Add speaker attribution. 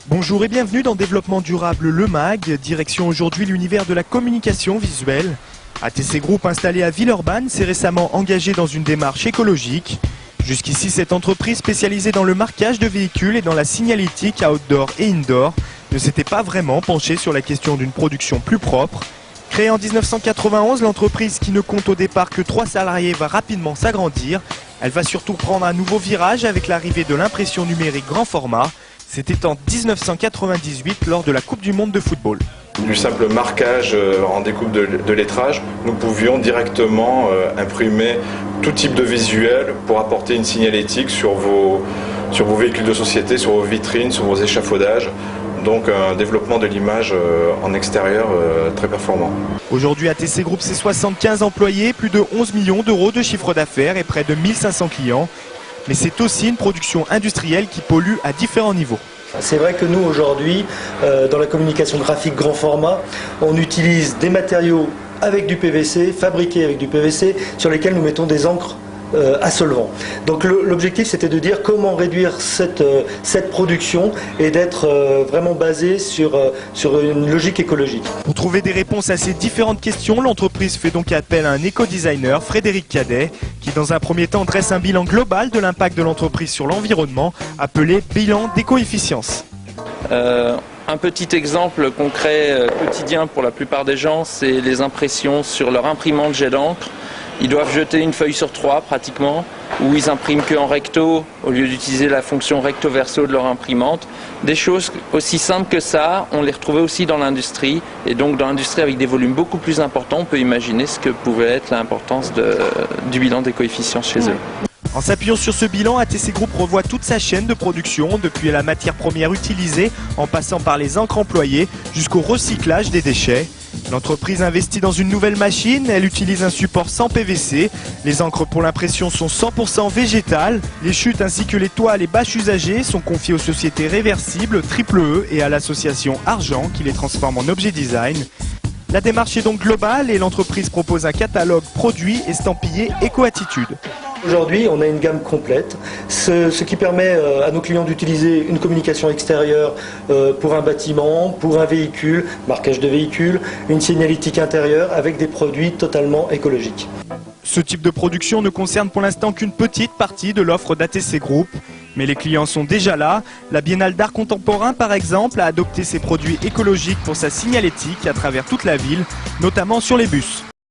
Speaker 1: Bonjour et bienvenue dans Développement Durable Le Mag, direction aujourd'hui l'univers de la communication visuelle. ATC Group, installé à Villeurbanne, s'est récemment engagé dans une démarche écologique. Jusqu'ici, cette entreprise spécialisée dans le marquage de véhicules et dans la signalétique outdoor et indoor ne s'était pas vraiment penchée sur la question d'une production plus propre. Créée en 1991, l'entreprise qui ne compte au départ que 3 salariés va rapidement s'agrandir. Elle va surtout prendre un nouveau virage avec l'arrivée de l'impression numérique grand format. C'était en 1998 lors de la Coupe du Monde de football.
Speaker 2: Du simple marquage en découpe de lettrage, nous pouvions directement imprimer tout type de visuel pour apporter une signalétique sur vos véhicules de société, sur vos vitrines, sur vos échafaudages. Donc un développement de l'image en extérieur très performant.
Speaker 1: Aujourd'hui, ATC Group, c'est 75 employés, plus de 11 millions d'euros de chiffre d'affaires et près de 1500 clients. Mais c'est aussi une production industrielle qui pollue à différents niveaux.
Speaker 3: C'est vrai que nous, aujourd'hui, dans la communication graphique grand format, on utilise des matériaux avec du PVC, fabriqués avec du PVC, sur lesquels nous mettons des encres à solvant. Donc l'objectif, c'était de dire comment réduire cette production et d'être vraiment basé sur une logique écologique.
Speaker 1: Pour trouver des réponses à ces différentes questions, l'entreprise fait donc appel à un éco-designer, Frédéric Cadet, qui dans un premier temps dresse un bilan global de l'impact de l'entreprise sur l'environnement, appelé bilan d'éco-efficience.
Speaker 4: Un petit exemple concret quotidien pour la plupart des gens, c'est les impressions sur leur imprimante jet d'encre. Ils doivent jeter une feuille sur 3 pratiquement, où ils impriment qu'en recto au lieu d'utiliser la fonction recto-verso de leur imprimante. Des choses aussi simples que ça, on les retrouvait aussi dans l'industrie. Et donc dans l'industrie avec des volumes beaucoup plus importants, on peut imaginer ce que pouvait être l'importance du bilan d'éco-efficience chez eux.
Speaker 1: En s'appuyant sur ce bilan, ATC Group revoit toute sa chaîne de production, depuis la matière première utilisée, en passant par les encres employées, jusqu'au recyclage des déchets. L'entreprise investit dans une nouvelle machine, elle utilise un support sans PVC. Les encres pour l'impression sont 100% végétales. Les chutes ainsi que les toiles et bâches usagées sont confiées aux sociétés réversibles Triple E et à l'association Argent qui les transforme en objet design. La démarche est donc globale et l'entreprise propose un catalogue produit estampillé Éco-Attitude.
Speaker 3: Aujourd'hui, on a une gamme complète, ce qui permet à nos clients d'utiliser une communication extérieure pour un bâtiment, pour un véhicule, marquage de véhicule, une signalétique intérieure avec des produits totalement écologiques.
Speaker 1: Ce type de production ne concerne pour l'instant qu'une petite partie de l'offre d'ATC Group. Mais les clients sont déjà là. La Biennale d'art contemporain, par exemple, a adopté ces produits écologiques pour sa signalétique à travers toute la ville, notamment sur les bus.